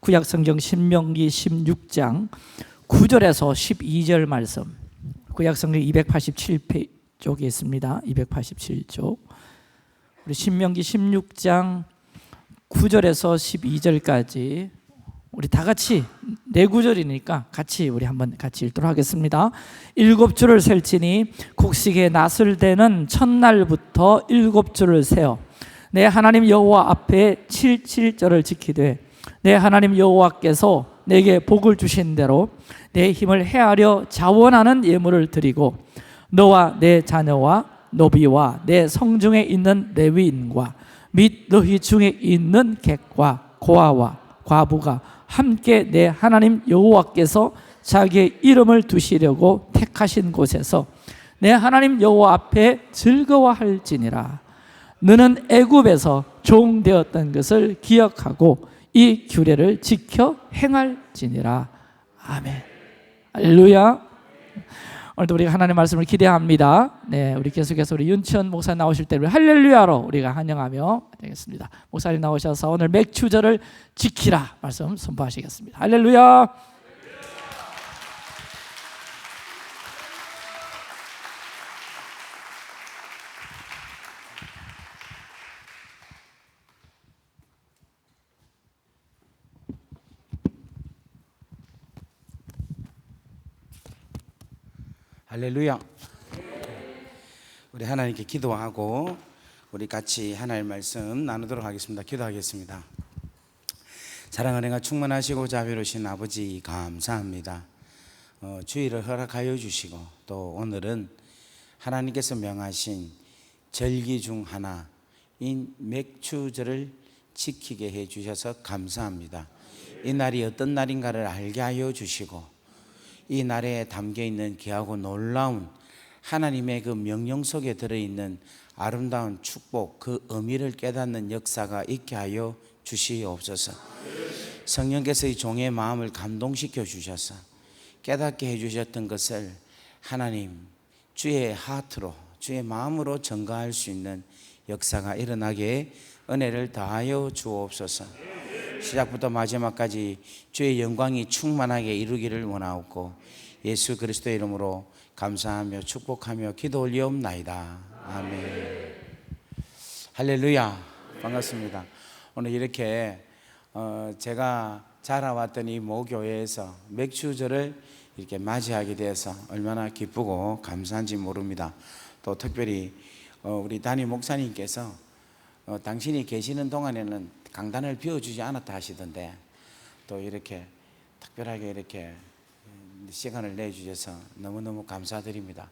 구약성경 신명기 16장 9절에서 12절 말씀, 구약성경 287쪽에 있습니다. 287쪽. 우리 신명기 16장 9절에서 12절까지 우리 다 같이 네 구절이니까 우리 한번 같이 읽도록 하겠습니다. 7주를 셀지니 곡식의 낫을 대는 첫날부터 7주를 세어 내 하나님 여호와 앞에 77절을 지키되 내 하나님 여호와께서 내게 복을 주신 대로 내 힘을 헤아려 자원하는 예물을 드리고 너와 내 자녀와 노비와 내 성중에 있는 레위인과 및 너희 중에 있는 객과 고아와 과부가 함께 내 하나님 여호와께서 자기의 이름을 두시려고 택하신 곳에서 내 하나님 여호와 앞에 즐거워할지니라. 너는 애굽에서 종되었던 것을 기억하고 이 규례를 지켜 행할지니라. 아멘. 할렐루야. 오늘도 우리가 하나님의 말씀을 기대합니다. 네, 우리 계속해서 우리 윤천 목사님 나오실 때 할렐루야로 우리가 환영하며 되겠습니다. 목사님 나오셔서 오늘 맥추절을 지키라 말씀 선포하시겠습니다. 할렐루야. 할렐루야. 우리 하나님께 기도하고 우리 같이 하나님의 말씀 나누도록 하겠습니다. 기도하겠습니다. 사랑 은혜가 충만하시고 자비로우신 아버지 감사합니다. 주의를 허락하여 주시고 또 오늘은 하나님께서 명하신 절기 중 하나인 맥추절을 지키게 해 주셔서 감사합니다. 이 날이 어떤 날인가를 알게 하여 주시고 이 날에 담겨있는 귀하고 놀라운 하나님의 그 명령 속에 들어있는 아름다운 축복, 그 의미를 깨닫는 역사가 있게 하여 주시옵소서. 성령께서 이 종의 마음을 감동시켜 주셔서 깨닫게 해주셨던 것을 하나님 주의 하트로, 주의 마음으로 전가할 수 있는 역사가 일어나게 은혜를 다하여 주옵소서. 시작부터 마지막까지 주의 영광이 충만하게 이루기를 원하옵고 예수 그리스도의 이름으로 감사하며 축복하며 기도 올리옵나이다. 아멘. 할렐루야. 반갑습니다. 오늘 이렇게 제가 자라왔던 이 모교회에서 맥추절을 이렇게 맞이하게 되어서 얼마나 기쁘고 감사한지 모릅니다. 또 특별히 우리 담임 목사님께서 당신이 계시는 동안에는 강단을 비워주지 않았다 하시던데 또 이렇게 특별하게 이렇게 시간을 내주셔서 너무너무 감사드립니다.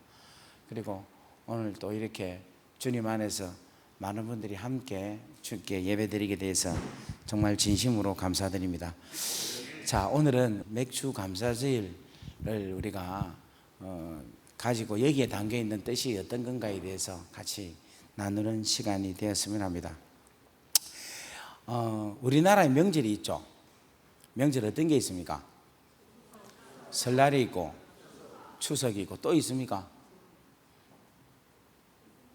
그리고 오늘 또 이렇게 주님 안에서 많은 분들이 함께 주께 예배드리게 돼서 정말 진심으로 감사드립니다. 자, 오늘은 맥추 감사절을 우리가 가지고 여기에 담겨있는 뜻이 어떤 건가에 대해서 같이 나누는 시간이 되었으면 합니다. 우리나라에 명절이 있죠. 명절 어떤 게 있습니까? 설날이 있고 추석이 있고 또 있습니까?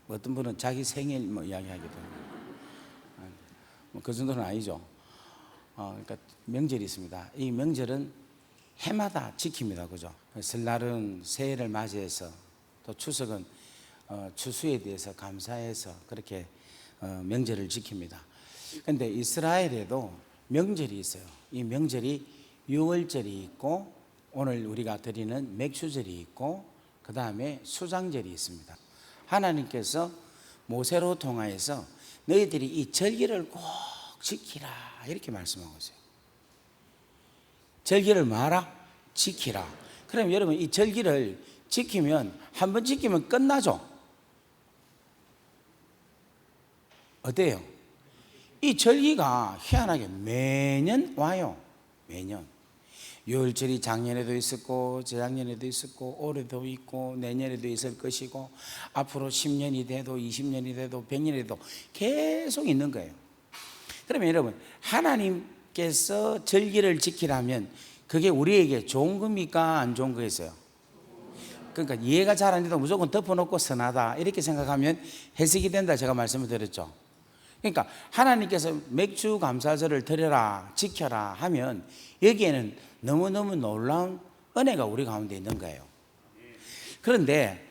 어떤 분은 자기 생일 이야기하기도 해요. 그 정도는 아니죠. 그러니까 명절이 있습니다. 이 명절은 해마다 지킵니다. 그죠? 설날은 새해를 맞이해서 또 추석은 추수에 대해서 감사해서 그렇게 명절을 지킵니다. 그런데 이스라엘에도 명절이 있어요. 이 명절이 유월절이 있고 오늘 우리가 드리는 맥추절이 있고 그 다음에 수장절이 있습니다. 하나님께서 모세로 통하여서 너희들이 이 절기를 꼭 지키라 이렇게 말씀하고 있어요. 절기를 뭐하라? 지키라. 그럼 여러분 이 절기를 지키면 한번 지키면 끝나죠? 어때요? 이 절기가 희한하게 매년 와요. 매년. 유월절이 작년에도 있었고 재작년에도 있었고 올해도 있고 내년에도 있을 것이고 앞으로 10년이 돼도 20년이 돼도 100년이 돼도 계속 있는 거예요. 그러면 여러분 하나님께서 절기를 지키라면 그게 우리에게 좋은 겁니까 안 좋은 거겠어요? 그러니까 이해가 잘 안 돼도 무조건 덮어놓고 선하다 이렇게 생각하면 해석이 된다 제가 말씀을 드렸죠. 그러니까 하나님께서 맥주 감사절을 드려라, 지켜라 하면 여기에는 너무너무 놀라운 은혜가 우리 가운데 있는 거예요. 그런데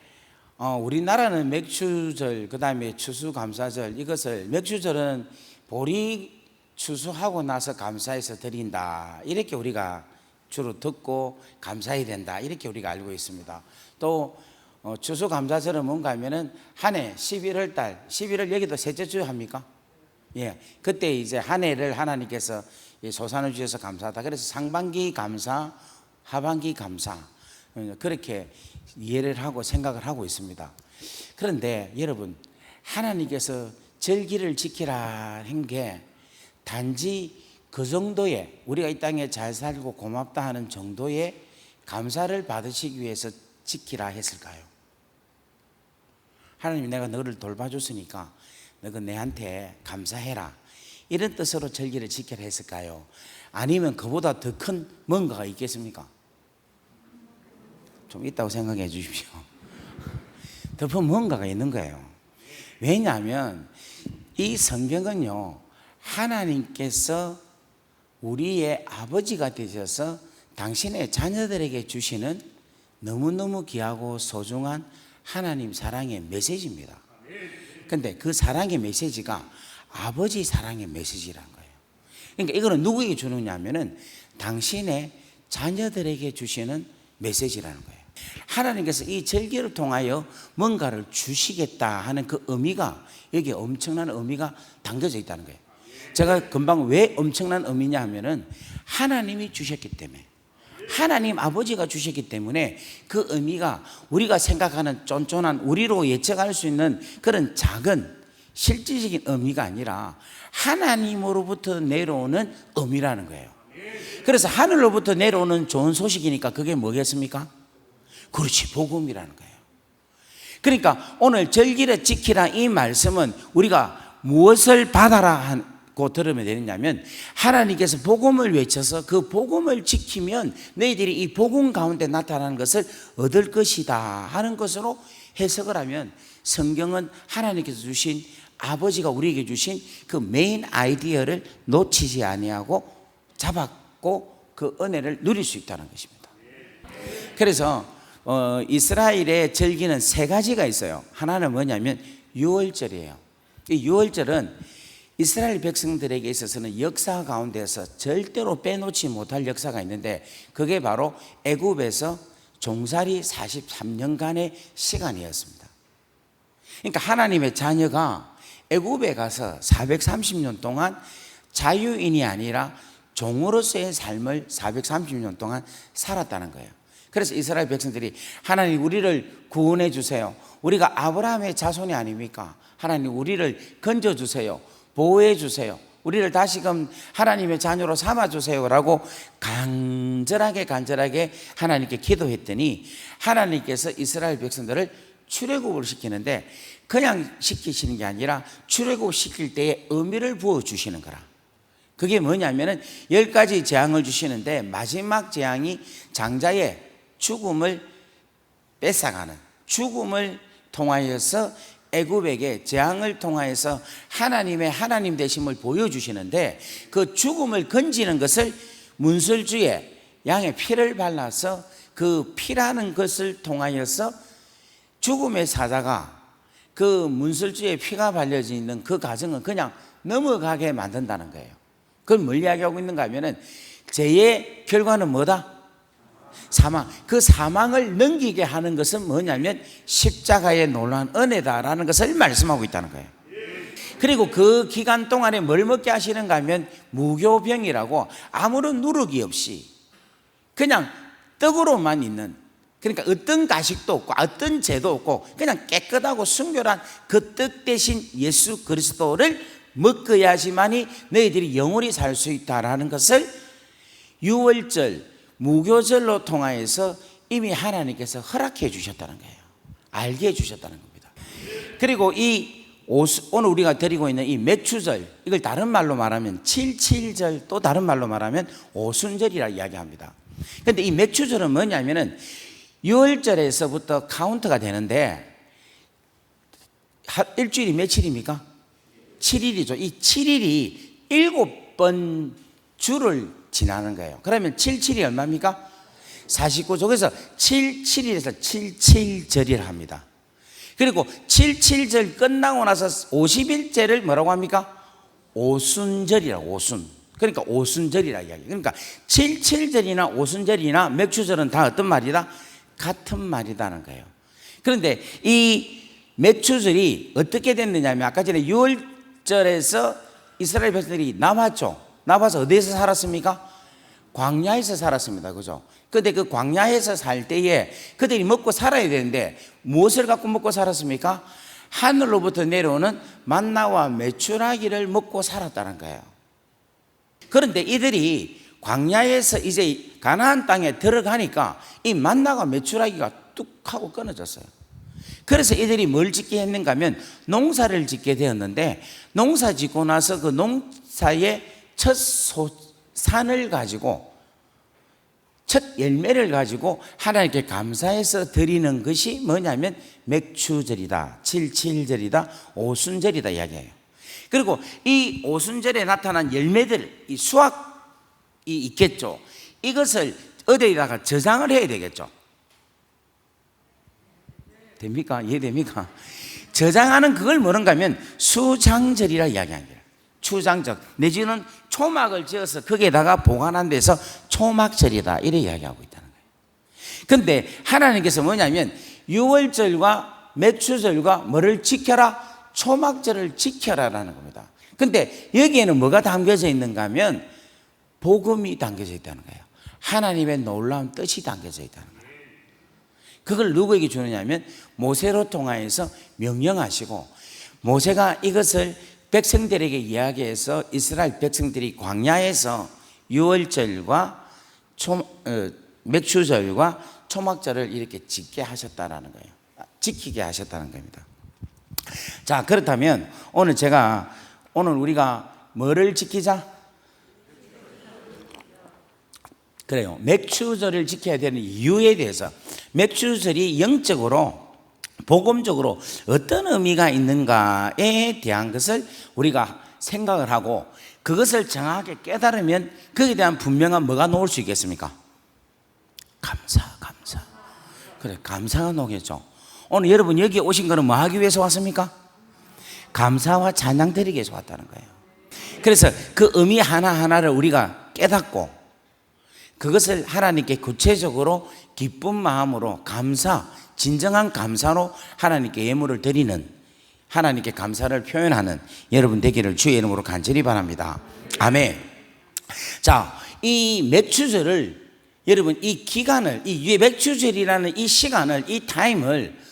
우리나라는 맥주절, 그 다음에 추수감사절, 이것을 맥주절은 보리 추수하고 나서 감사해서 드린다, 이렇게 우리가 주로 듣고 감사해야 된다, 이렇게 우리가 알고 있습니다. 또 추수감사절은 뭔가 하면은 한 해 11월 달, 11월 여기도 셋째 주 합니까? 예, 그때 이제 한 해를 하나님께서 소산을 주셔서 감사하다. 그래서 상반기 감사, 하반기 감사, 그렇게 이해를 하고 생각을 하고 있습니다. 그런데 여러분, 하나님께서 절기를 지키라 한 게 단지 그 정도의, 우리가 이 땅에 잘 살고 고맙다 하는 정도의 감사를 받으시기 위해서 지키라 했을까요? 하나님, 내가 너를 돌봐줬으니까 너가 내한테 감사해라, 이런 뜻으로 절기를 지키라 했을까요? 아니면 그보다 더 큰 뭔가가 있겠습니까? 좀 있다고 생각해 주십시오. 더 큰 뭔가가 있는 거예요. 왜냐하면 이 성경은요, 하나님께서 우리의 아버지가 되셔서 당신의 자녀들에게 주시는 너무너무 귀하고 소중한 하나님 사랑의 메시지입니다. 근데 그 사랑의 메시지가 아버지 사랑의 메시지라는 거예요. 그러니까 이거는 누구에게 주느냐 하면은 당신의 자녀들에게 주시는 메시지라는 거예요. 하나님께서 이 절기를 통하여 뭔가를 주시겠다 하는 그 의미가, 여기에 엄청난 의미가 담겨져 있다는 거예요. 제가 금방 왜 엄청난 의미냐 하면은 하나님이 주셨기 때문에, 하나님 아버지가 주셨기 때문에 그 의미가 우리가 생각하는 쫀쫀한, 우리로 예측할 수 있는 그런 작은 실질적인 의미가 아니라 하나님으로부터 내려오는 의미라는 거예요. 그래서 하늘로부터 내려오는 좋은 소식이니까 그게 뭐겠습니까? 그렇지, 복음이라는 거예요. 그러니까 오늘 절기를 지키라 이 말씀은 우리가 무엇을 받아라 하고 들으면 되느냐면, 하나님께서 복음을 외쳐서 그 복음을 지키면 너희들이 이 복음 가운데 나타나는 것을 얻을 것이다 하는 것으로 해석을 하면, 성경은 하나님께서 주신, 아버지가 우리에게 주신 그 메인 아이디어를 놓치지 아니하고 잡았고 그 은혜를 누릴 수 있다는 것입니다. 그래서 이스라엘의 절기는 세 가지가 있어요. 하나는 뭐냐면 유월절이에요. 이 유월절은 이스라엘 백성들에게 있어서는 역사 가운데서 절대로 빼놓지 못할 역사가 있는데, 그게 바로 애굽에서 종살이 43년간의 시간이었습니다. 그러니까 하나님의 자녀가 애굽에 가서 430년 동안 자유인이 아니라 종으로서의 삶을 430년 동안 살았다는 거예요. 그래서 이스라엘 백성들이, 하나님 우리를 구원해 주세요, 우리가 아브라함의 자손이 아닙니까? 하나님 우리를 건져주세요, 보호해 주세요, 우리를 다시금 하나님의 자녀로 삼아주세요 라고 간절하게 하나님께 기도했더니, 하나님께서 이스라엘 백성들을 출애굽을 시키는데 그냥 시키시는 게 아니라 출애굽 시킬 때에 의미를 부어주시는 거라. 그게 뭐냐면은 10가지 재앙을 주시는데 마지막 재앙이 장자의 죽음을 뺏어가는, 죽음을 통하여서 애굽에게 재앙을 통하여서 하나님의 하나님 되심을 보여주시는데, 그 죽음을 건지는 것을 문설주에 양의 피를 발라서 그 피라는 것을 통하여서 죽음의 사자가 그 문설주에 피가 발려져 있는 그 과정은 그냥 넘어가게 만든다는 거예요. 그걸 뭘 이야기하고 있는가 하면은 죄의 결과는 뭐다? 사망. 그 사망을 넘기게 하는 것은 뭐냐면 십자가의 놀라운 은혜다라는 것을 말씀하고 있다는 거예요. 그리고 그 기간 동안에 뭘 먹게 하시는가 하면 무교병이라고 아무런 누룩이 없이 그냥 떡으로만 있는, 그러니까 어떤 가식도 없고 어떤 죄도 없고 그냥 깨끗하고 순결한 그 떡 대신 예수 그리스도를 먹어야지만이 너희들이 영원히 살 수 있다라는 것을 유월절, 무교절로 통하여서 이미 하나님께서 허락해 주셨다는 거예요. 알게 해 주셨다는 겁니다. 그리고 오늘 우리가 드리고 있는 이 맥추절, 이걸 다른 말로 말하면 칠칠절, 또 다른 말로 말하면 오순절이라 이야기합니다. 그런데 이 맥추절은 뭐냐면은 6월절에서부터 카운트가 되는데 일주일이 며칠입니까? 7일이죠. 이 7일이 7번 주를 지나는 거예요. 그러면 77이 얼마입니까? 49조. 그래서 77일에서 77절이라 합니다. 그리고 77절 끝나고 나서 50일째를 뭐라고 합니까? 오순절이라. 오순. 그러니까 오순절이라 이야기. 그러니까 77절이나 오순절이나 맥추절은 다 어떤 말이다? 같은 말이다는 거예요. 그런데 이 맥추절이 어떻게 됐느냐 하면 아까 전에 6월절에서 이스라엘 백성들이 나왔죠. 나와서 어디에서 살았습니까? 광야에서 살았습니다. 그죠? 근데 그 광야에서 살 때에 그들이 먹고 살아야 되는데 무엇을 갖고 먹고 살았습니까? 하늘로부터 내려오는 만나와 메추라기를 먹고 살았다는 거예요. 그런데 이들이 광야에서 이제 가나안 땅에 들어가니까 이 만나가 메추라기가 뚝 하고 끊어졌어요. 그래서 이들이 뭘 짓게 했는가 하면 농사를 짓게 되었는데, 농사 짓고 나서 그 농사의 첫 산을 가지고, 첫 열매를 가지고 하나님께 감사해서 드리는 것이 뭐냐면 맥추절이다, 77절이다, 오순절이다 이야기예요. 그리고 이 오순절에 나타난 열매들, 이 수확이 있겠죠. 이것을 어디에다가 저장을 해야 되겠죠. 됩니까? 이해됩니까? 저장하는 그걸 뭐는가 하면 수장절이라 이야기합니다. 추장절, 내지는 초막을 지어서 거기에다가 보관한 데서 초막절이다 이렇게 이야기하고 있다는 거예요. 그런데 하나님께서 뭐냐면 6월절과 맥추절과 뭐를 지켜라? 초막절을 지켜라라는 겁니다. 그런데 여기에는 뭐가 담겨져 있는가 하면 복음이 담겨져 있다는 거예요. 하나님의 놀라운 뜻이 담겨져 있다는 거예요. 그걸 누구에게 주느냐 하면 모세로 통하여서 명령하시고, 모세가 이것을 백성들에게 이야기해서 이스라엘 백성들이 광야에서 6월절과 맥추절과 초막절을 이렇게 지키게 하셨다는 거예요. 지키게 하셨다는 겁니다. 자, 그렇다면 오늘 우리가 뭐를 지키자? 그래요. 맥추절을 지켜야 되는 이유에 대해서, 맥추절이 영적으로 복음적으로 어떤 의미가 있는가에 대한 것을 우리가 생각을 하고, 그것을 정확하게 깨달으면 거기에 대한 분명한 뭐가 나올 수 있겠습니까? 감사. 그래, 감사가 나오겠죠. 오늘 여러분 여기 오신 거는 뭐 하기 위해서 왔습니까? 감사와 찬양 드리기 위해서 왔다는 거예요. 그래서 그 의미 하나하나를 우리가 깨닫고 그것을 하나님께 구체적으로 기쁜 마음으로 진정한 감사로 하나님께 예물을 드리는, 하나님께 감사를 표현하는 여러분 되기를 주의 이름으로 간절히 바랍니다. 아멘. 자, 이 맥추절을, 여러분 이 기간을, 이 맥추절이라는 이 시간을, 이 타임을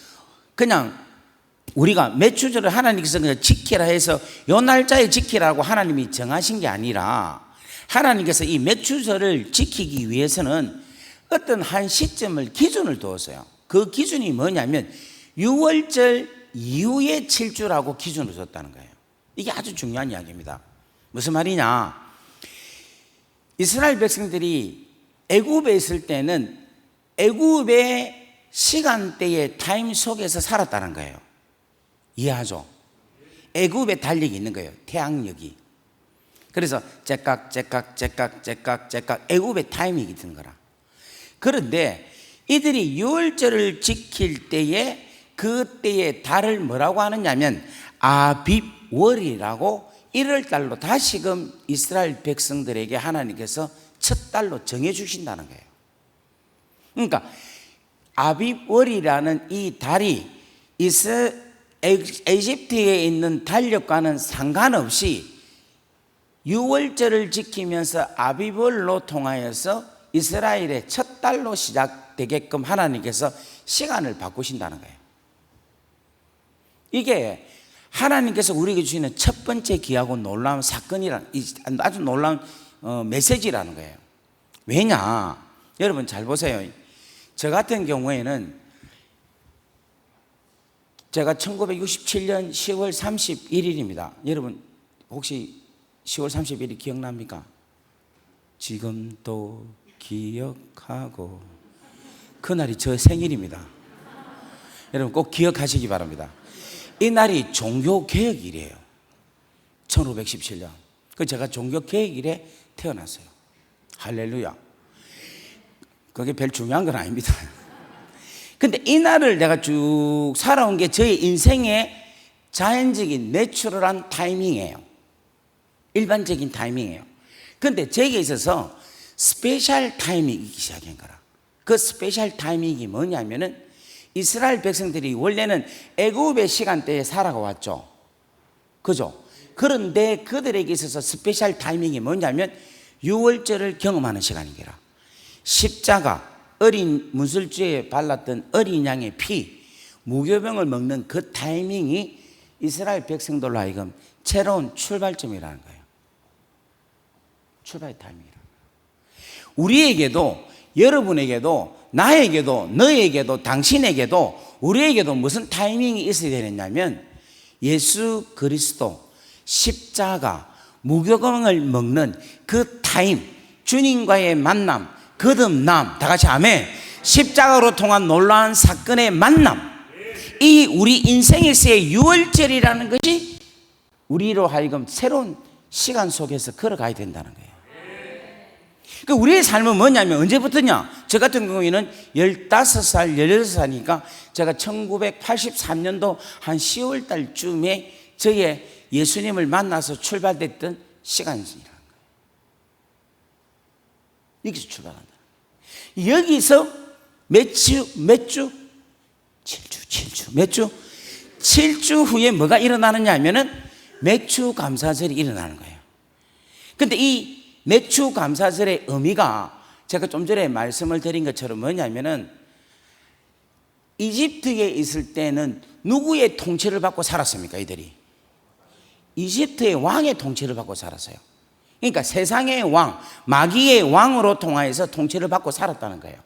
그냥 우리가 맥추절을 하나님께서 그냥 지키라 해서 요 날짜에 지키라고 하나님이 정하신 게 아니라, 하나님께서 이 맥추절을 지키기 위해서는 어떤 한 시점을 기준을 두었어요. 그 기준이 뭐냐면 6월절 이후에 7주라고 기준을 뒀다는 거예요. 이게 아주 중요한 이야기입니다. 무슨 말이냐? 이스라엘 백성들이 애굽에 있을 때는 애굽의 시간대의 타임 속에서 살았다는 거예요. 이해하죠? 애굽에 달력이 있는 거예요. 태양력이. 그래서 제깍 애굽의 타이밍이 드는 거라. 그런데 이들이 6월절을 지킬 때에 그때의 달을 뭐라고 하느냐면 아빕월이라고 1월달로 다시금 이스라엘 백성들에게 하나님께서 첫 달로 정해 주신다는 거예요. 그러니까 아빕월이라는 이 달이 이집트에 있는 달력과는 상관없이 6월절을 지키면서 아비벌로 통하여서 이스라엘의 첫 달로 시작되게끔 하나님께서 시간을 바꾸신다는 거예요. 이게 하나님께서 우리에게 주시는 첫 번째 귀하고 놀라운 사건이란, 아주 놀라운 메시지라는 거예요. 왜냐? 여러분 잘 보세요. 저 같은 경우에는 제가 1967년 10월 31일입니다. 여러분 혹시 10월 31일 기억납니까? 지금도 기억하고, 그날이 저 생일입니다. 여러분 꼭 기억하시기 바랍니다. 이 날이 종교개혁일이에요. 1517년. 그 제가 종교 개혁 이래 태어났어요. 할렐루야. 그게 별 중요한 건 아닙니다. 근데 이 날을 내가 쭉 살아온 게 저의 인생의 자연적인 내추럴한 타이밍이에요. 일반적인 타이밍이에요. 근데 저에게 있어서 스페셜 타이밍이 있기 시작한 거라. 그 스페셜 타이밍이 뭐냐면은 이스라엘 백성들이 원래는 애굽의 시간대에 살아왔죠. 그죠? 그런데 그들에게 있어서 스페셜 타이밍이 뭐냐면 유월절을 경험하는 시간이기라. 십자가, 어린 문설주에 발랐던 어린 양의 피, 무교병을 먹는 그 타이밍이 이스라엘 백성들로 하여금 새로운 출발점이라는 거예요. 출발 타이밍이라는 거예요. 우리에게도, 여러분에게도, 나에게도, 너에게도, 당신에게도, 우리에게도 무슨 타이밍이 있어야 되느냐면 예수 그리스도 십자가 무교병을 먹는 그 타임, 주님과의 만남, 거듭남, 다 같이 아멘. 십자가로 통한 놀라운 사건의 만남, 이 우리 인생에서의 유월절이라는 것이 우리로 하여금 새로운 시간 속에서 걸어가야 된다는 거예요. 그 우리의 삶은 뭐냐면 언제부터냐? 저 같은 경우에는 15살, 16살이니까 제가 1983년도 한 10월 달쯤에 저의 예수님을 만나서 출발됐던 시간이라는 거예요. 여기서 출발한다. 여기서 몇 주? 7주 후에 뭐가 일어나느냐 하면은 맥주 감사절이 일어나는 거예요. 근데 이 맥주 감사절의 의미가 제가 좀 전에 말씀을 드린 것처럼 뭐냐면은 이집트에 있을 때는 누구의 통치를 받고 살았습니까? 이들이 이집트의 왕의 통치를 받고 살았어요. 그러니까 세상의 왕, 마귀의 왕으로 통하여서 통치를 받고 살았다는 거예요.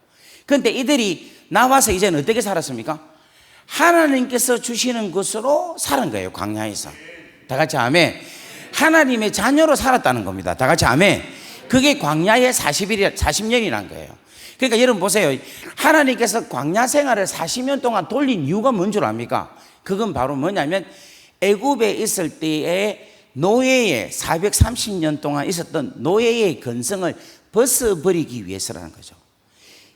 그런데 이들이 나와서 이제는 어떻게 살았습니까? 하나님께서 주시는 것으로 살은 거예요. 광야에서. 다 같이 아멘. 하나님의 자녀로 살았다는 겁니다. 다 같이 아멘. 그게 광야의 40년이란 거예요. 그러니까 여러분 보세요. 하나님께서 광야 생활을 40년 동안 돌린 이유가 뭔 줄 압니까? 그건 바로 뭐냐면 애굽에 있을 때에 노예의 430년 동안 있었던 노예의 근성을 벗어버리기 위해서라는 거죠.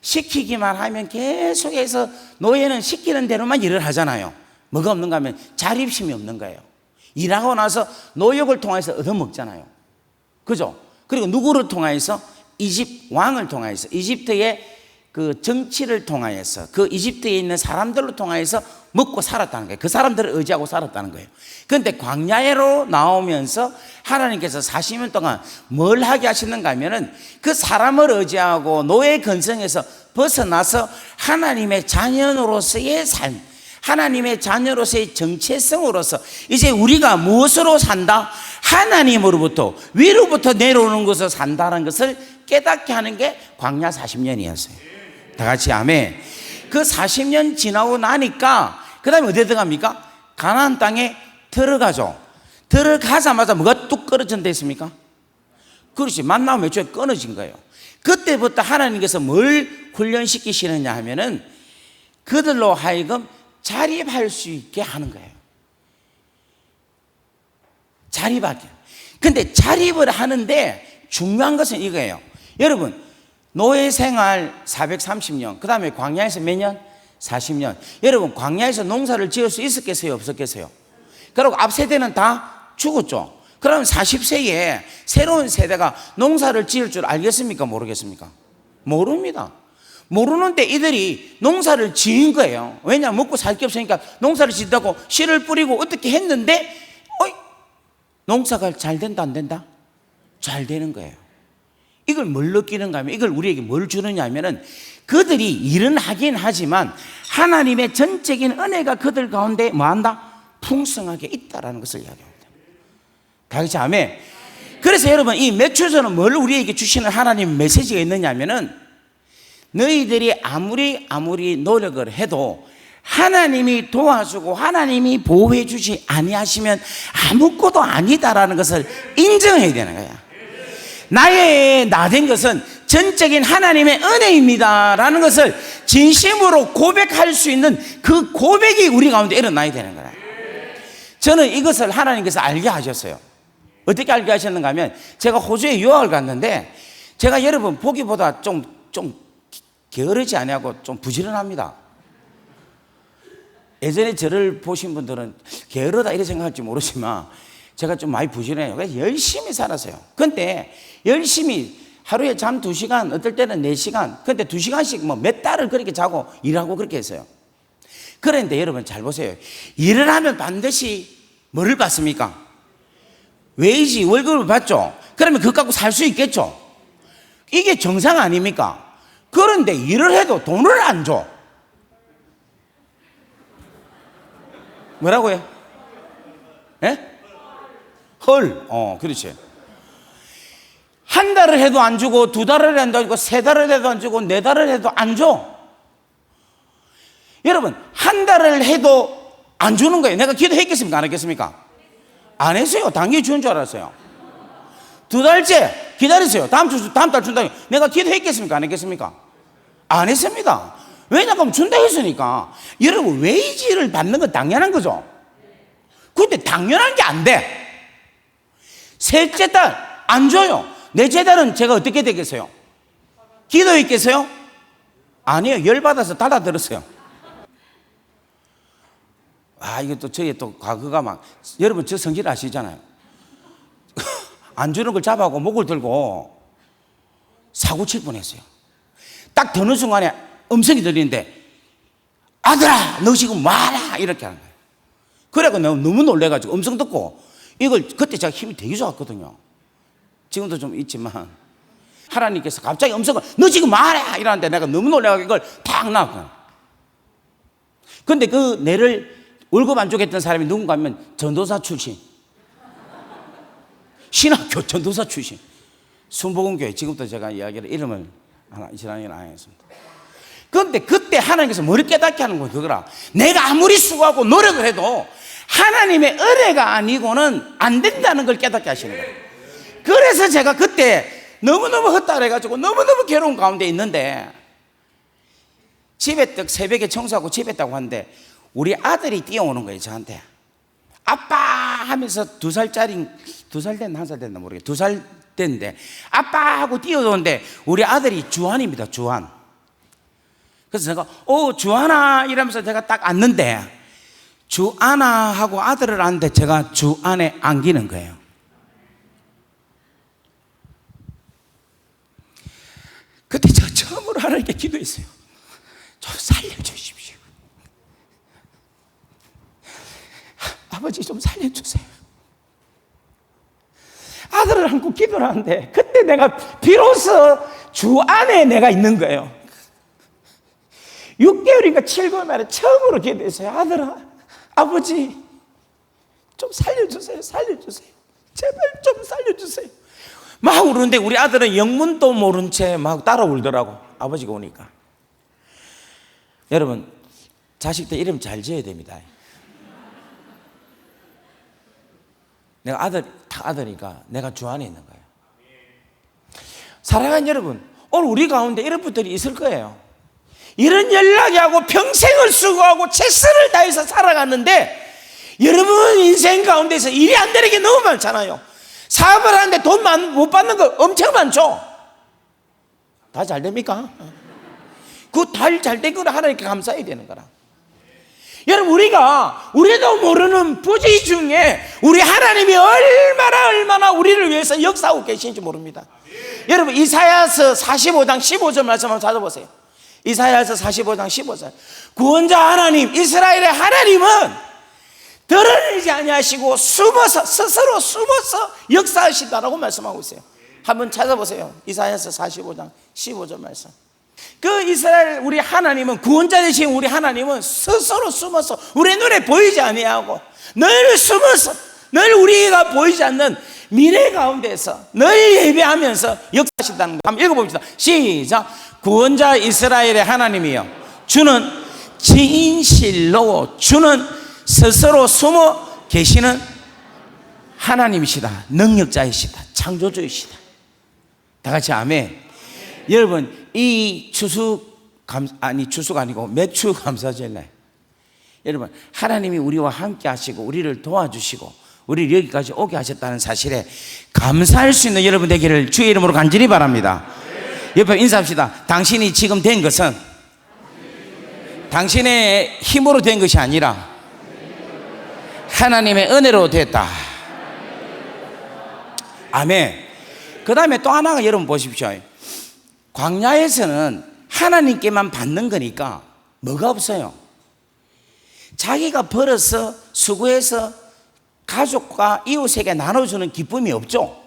시키기만 하면 계속해서 노예는 시키는 대로만 일을 하잖아요. 뭐가 없는가 하면 자립심이 없는 거예요. 일하고 나서 노역을 통해서 얻어먹잖아요. 그죠? 그리고 누구를 통해서? 이집트 왕을 통해서, 이집트의 그 정치를 통하여서, 그 이집트에 있는 사람들을 통하여서 먹고 살았다는 거예요. 그 사람들을 의지하고 살았다는 거예요. 그런데 광야로 나오면서 하나님께서 40년 동안 뭘 하게 하시는가 하면은 그 사람을 의지하고 노예 근성에서 벗어나서 하나님의 자녀로서의 삶, 하나님의 자녀로서의 정체성으로서 이제 우리가 무엇으로 산다? 하나님으로부터, 위로부터 내려오는 것으로 산다는 것을 깨닫게 하는 게 광야 40년이었어요. 다 같이 아멘. 그 40년 지나고 나니까 그 다음에 어디에 들어갑니까? 가나안 땅에 들어가죠. 들어가자마자 뭐가 뚝 끊어진 데 있습니까? 그렇지. 만나면 몇 주에 끊어진 거예요. 그때부터 하나님께서 뭘 훈련시키시느냐 하면은 그들로 하여금 자립할 수 있게 하는 거예요. 자립하게. 근데 자립을 하는데 중요한 것은 이거예요. 여러분, 노예 생활 430년, 그 다음에 광야에서 몇 년? 40년. 여러분, 광야에서 농사를 지을 수 있었겠어요? 없었겠어요? 그리고 앞 세대는 다 죽었죠. 그러면 40세에 새로운 세대가 농사를 지을 줄 알겠습니까? 모르겠습니까? 모릅니다. 모르는데 이들이 농사를 지은 거예요. 왜냐? 먹고 살 게 없으니까 농사를 짓다고 씨를 뿌리고 어떻게 했는데 농사가 잘 된다 안 된다? 잘 되는 거예요. 이걸 뭘 느끼는가 하면, 이걸 우리에게 뭘 주느냐 하면은 그들이 일은 하긴 하지만 하나님의 전적인 은혜가 그들 가운데 뭐한다? 풍성하게 있다라는 것을 이야기합니다. 다 같이 아멘. 그래서 여러분, 이 매추서는 뭘 우리에게 주시는 하나님의 메시지가 있느냐 하면은 너희들이 아무리 노력을 해도 하나님이 도와주고 하나님이 보호해 주지 아니하시면 아무것도 아니다라는 것을 인정해야 되는 거야. 나의 나 된 것은 전적인 하나님의 은혜입니다 라는 것을 진심으로 고백할 수 있는 그 고백이 우리 가운데 일어나야 되는 거야. 저는 이것을 하나님께서 알게 하셨어요. 어떻게 알게 하셨는가 하면 제가 호주에 유학을 갔는데 제가 여러분 보기보다 좀 게으르지 아니하고 좀 부지런합니다. 예전에 저를 보신 분들은 게으르다 이렇게 생각할지 모르지만 제가 좀 많이 부지런해요. 그래서 열심히 살았어요. 근데 열심히 하루에 잠 2시간, 어떨 때는 4시간, 근데 2시간씩 뭐 몇 달을 그렇게 자고 일하고 그렇게 했어요. 그런데 여러분 잘 보세요. 일을 하면 반드시 뭐를 받습니까? 웨이지, 월급을 받죠. 그러면 그거 갖고 살 수 있겠죠. 이게 정상 아닙니까? 그런데 일을 해도 돈을 안 줘. 뭐라고요? 예? 헐. 그렇지. 한 달을 해도 안 주고 2달을 해도 안 주고 3달을 해도 안 주고 4달을 해도 안 줘. 여러분 한 달을 해도 안 주는 거예요. 내가 기도했겠습니까? 안 했겠습니까? 안 했어요. 당연히 주는 줄 알았어요. 2달째 기다렸어요. 다음 달 준다. 내가 기도했겠습니까? 안 했겠습니까? 안 했습니다. 왜냐하면 준다 했으니까. 여러분 웨이지를 받는 건 당연한 거죠. 근데 당연한 게 안 돼. 셋째 달 안 줘요. 넷째 달은 제가 어떻게 되겠어요? 기도했겠어요? 아니요. 열받아서 닫아들었어요. 이게 또 저희 또 과거가 막, 여러분 저 성질 아시잖아요. 안 주는 걸 잡아고 목을 들고 사고 칠 뻔했어요. 딱 드는 순간에 음성이 들리는데 아들아 너 지금 뭐하라 이렇게 하는 거예요. 그래서 내가 너무 놀래가지고 음성 듣고 이걸 그때 제가 힘이 되게 좋았거든요. 지금도 좀 있지만 하나님께서 갑자기 음성을 너 지금 뭐하라 이러는데 내가 너무 놀래가지고 이걸 탁 놔요. 근데 그 내를 월급 안 주겠다는 사람이 누군가 하면 전도사 출신, 신학교 전도사 출신, 순복음교회. 지금부터 제가 이야기를 이름을 지난해는 안 하겠습니다. 그런데 그때 하나님께서 뭐를 깨닫게 하는 거예요? 그거라. 내가 아무리 수고하고 노력을 해도 하나님의 은혜가 아니고는 안 된다는 걸 깨닫게 하시는 거예요. 그래서 제가 그때 너무너무 헛달해가지고 너무너무 괴로운 가운데 있는데 집에 딱 새벽에 청소하고 집에 있다고 하는데 우리 아들이 뛰어오는 거예요. 저한테 아빠 하면서 2살짜리 2살 됐나 1살 됐나 모르겠어요. 2살 됐는데 아빠 하고 뛰어오는데 우리 아들이 주한입니다. 주한. 그래서 제가 주한아 이러면서 제가 딱 앉는데 주한아 하고 아들을 앉는데 제가 주안에 안기는 거예요. 그때 제가 처음으로 하나님께 기도했어요. 좀 살려주십시오. 아버지 좀 살려주세요. 아들을 안고 기도를 하는데 그때 내가 비로소 주 안에 내가 있는 거예요. 6개월인가 7개월 만에 처음으로 기도했어요. 아들아, 아버지 좀 살려주세요. 살려주세요. 제발 좀 살려주세요. 막 우는데 우리 아들은 영문도 모른 채 막 따라 울더라고. 아버지가 오니까. 여러분 자식들 이름 잘 지어야 됩니다. 내가 아들이니까 내가 주 안에 있는 거예요. 사랑하는 여러분, 오늘 우리 가운데 이런 분들이 있을 거예요. 이런 연락하고 평생을 수고하고 최선을 다해서 살아갔는데 여러분 인생 가운데서 일이 안 되는 게 너무 많잖아요. 사업을 하는데 돈 못 받는 거 엄청 많죠. 다 잘 됩니까? 그 잘 된 거를 하나님께 감사해야 되는 거라. 여러분 우리도 모르는 부지 중에 우리 하나님이 얼마나 우리를 위해서 역사하고 계신지 모릅니다. 여러분 이사야서 45장 15절 말씀 한번 찾아보세요. 이사야서 45장 15절. 구원자 하나님 이스라엘의 하나님은 드러내지 아니하시고 스스로 숨어서 역사하신다라고 말씀하고 있어요. 한번 찾아보세요. 이사야서 45장 15절 말씀. 그 이스라엘 우리 하나님은 구원자 되신 우리 하나님은 스스로 숨어서 우리 눈에 보이지 아니하고 늘 숨어서 늘 우리가 보이지 않는 미래 가운데서 늘 예배하면서 역사하신다는 거 한번 읽어봅시다. 시작. 구원자 이스라엘의 하나님이여 주는 진실로 주는 스스로 숨어 계시는 하나님이시다. 능력자이시다. 창조주이시다. 다 같이 아멘. 여러분 이 추수가 아니고 매추 감사절날 여러분 하나님이 우리와 함께 하시고 우리를 도와주시고 우리를 여기까지 오게 하셨다는 사실에 감사할 수 있는 여러분 되기를 주의 이름으로 간절히 바랍니다. 옆에 인사합시다. 당신이 지금 된 것은 당신의 힘으로 된 것이 아니라 하나님의 은혜로 됐다. 아멘. 그 다음에 또 하나가 여러분 보십시오. 광야에서는 하나님께만 받는 거니까 뭐가 없어요. 자기가 벌어서 수고해서 가족과 이웃에게 나눠주는 기쁨이 없죠.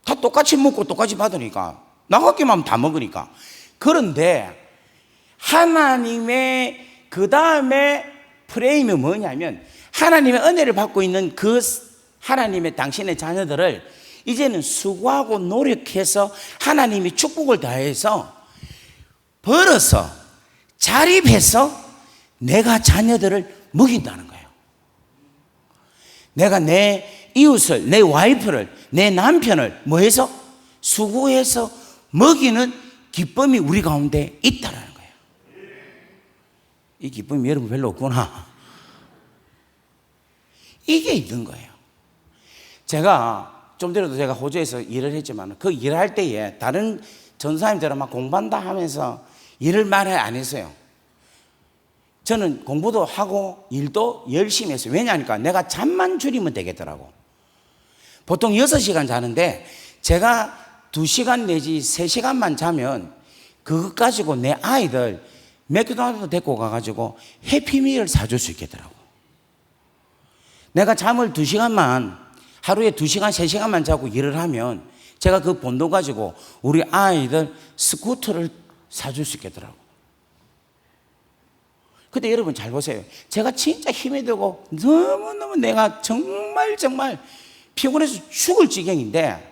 다 똑같이 먹고 똑같이 받으니까, 나가기만 하면 다 먹으니까. 그런데 하나님의 그 다음에 프레임이 뭐냐면, 하나님의 은혜를 받고 있는 그 하나님의 당신의 자녀들을 이제는 수고하고 노력해서 하나님이 축복을 다해서 벌어서 자립해서 내가 자녀들을 먹인다는 거예요. 내가 내 이웃을, 내 와이프를, 내 남편을 뭐해서? 수고해서 먹이는 기쁨이 우리 가운데 있다는 거예요. 이 기쁨이 여러분 별로 없구나. 이게 있는 거예요. 제가 좀 전에도 제가 호주에서 일을 했지만 그 일할 때에 다른 전사님들은 막 공부한다 하면서 일을 말을 안 했어요. 저는 공부도 하고 일도 열심히 했어요. 왜냐하니까 내가 잠만 줄이면 되겠더라고. 보통 6시간 자는데 제가 2시간 내지 3시간만 자면 그것 가지고 내 아이들 맥도날드 데리고 가가지고 해피밀을 사줄 수 있겠더라고. 내가 잠을 2시간만, 하루에 2시간 3시간만 자고 일을 하면 제가 그 본도 가지고 우리 아이들 스쿠터를 사줄 수 있겠더라고. 근데 여러분 잘 보세요. 제가 진짜 힘이 들고 너무너무 내가 정말 피곤해서 죽을 지경인데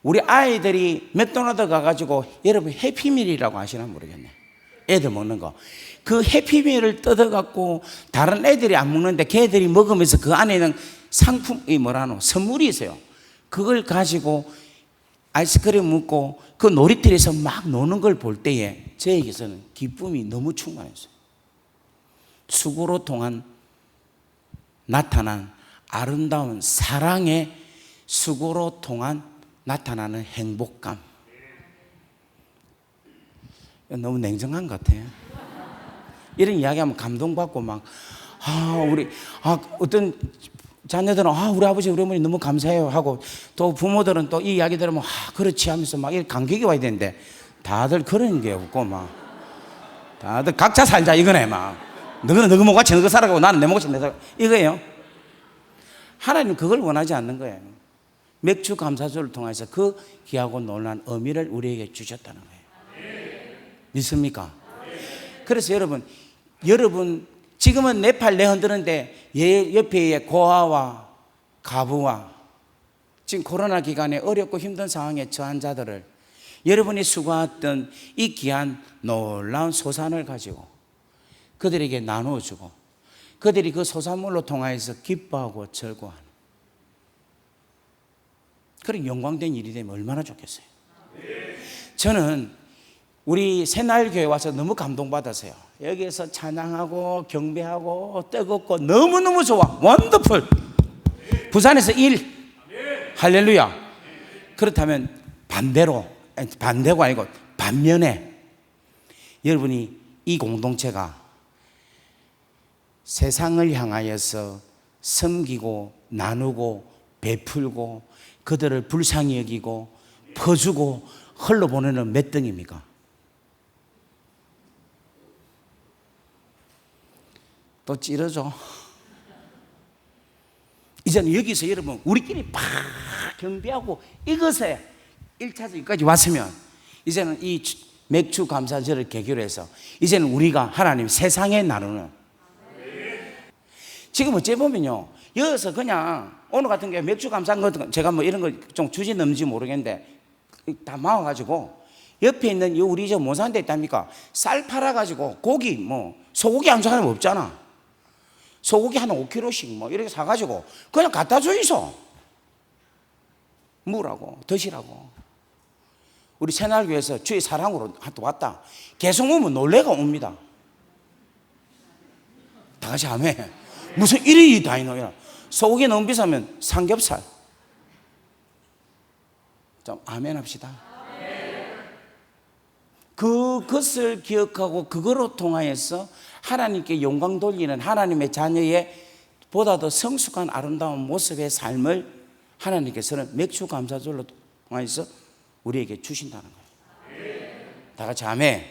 우리 아이들이 맥도날드 가가지고 여러분 해피밀이라고 아시나 모르겠네. 애들 먹는 거. 그 해피밀을 뜯어갖고 다른 애들이 안 먹는데 걔들이 먹으면서 그 안에는 상품이 뭐라노? 선물이 있어요. 그걸 가지고 아이스크림 먹고 그 놀이터에서 막 노는 걸 볼 때에 저에게서는 기쁨이 너무 충만했어요. 수고로 통한 나타난 아름다운 사랑의 수고로 통한 나타나는 행복감. 너무 냉정한 것 같아요. 이런 이야기하면 감동받고 막 어떤 자녀들은 우리 아버지 우리 어머니 너무 감사해요 하고, 또 부모들은 또 이 이야기 들으면 그렇지 하면서 막 이렇게 감격이 와야 되는데 다들 그런 게 없고 막 다들 각자 살자 이거네. 막 너는 너그 목같이 너그 살아가고 나는 내 목같이 내 살아가고 이거예요. 하나님은 그걸 원하지 않는 거예요. 맥주 감사주를 통해서 그 귀하고 놀라운 의미를 우리에게 주셨다는 거예요. 믿습니까? 그래서 여러분 지금은 내 팔 내 흔드는데 옆에 고아와 가부와 지금 코로나 기간에 어렵고 힘든 상황에 처한 자들을 여러분이 수고했던 이 귀한 놀라운 소산을 가지고 그들에게 나누어주고 그들이 그 소산물로 통하여서 기뻐하고 즐거워하는 그런 영광된 일이 되면 얼마나 좋겠어요. 저는 우리 새날교회 와서 너무 감동받았어요. 여기에서 찬양하고 경배하고 뜨겁고 너무너무 좋아. 원더풀. 부산에서 1 할렐루야. 그렇다면 반대가 아니고 반면에 여러분이 이 공동체가 세상을 향하여서 섬기고 나누고 베풀고 그들을 불쌍히 여기고 퍼주고 흘러보내는 몇 등입니까? 또 찌르죠. 이제는 여기서 여러분 우리끼리 팍 경배하고 이것에 1차적 여기까지 왔으면 이제는 이 맥주 감사절을 계기로 해서 이제는 우리가 하나님 세상에 나누는, 지금 어찌 보면요 여기서 그냥 오늘 같은 경우에 맥주 감사한 것 제가 뭐 이런 거 좀 주지 넘지 모르겠는데 다 모아가지고 옆에 있는 우리 저 뭐 사는 데 있답니까? 쌀 팔아가지고 고기 뭐 소고기 안 사는 사람 없잖아. 소고기 한 5kg씩 뭐 이렇게 사가지고 그냥 갖다 주이소. 먹으라고 드시라고. 우리 새날교회에서 주의 사랑으로 왔다. 계속 오면 놀래가 옵니다. 다 같이 아멘. 무슨 일이 다 있노야. 소고기 너무 비싸면 삼겹살. 좀 아멘 합시다. 그것을 기억하고 그거로 통하여서 하나님께 영광 돌리는 하나님의 자녀의 보다 더 성숙한 아름다운 모습의 삶을 하나님께서는 맥주 감사절로 통하여서 우리에게 주신다는 거예요. 다 같이 아멘.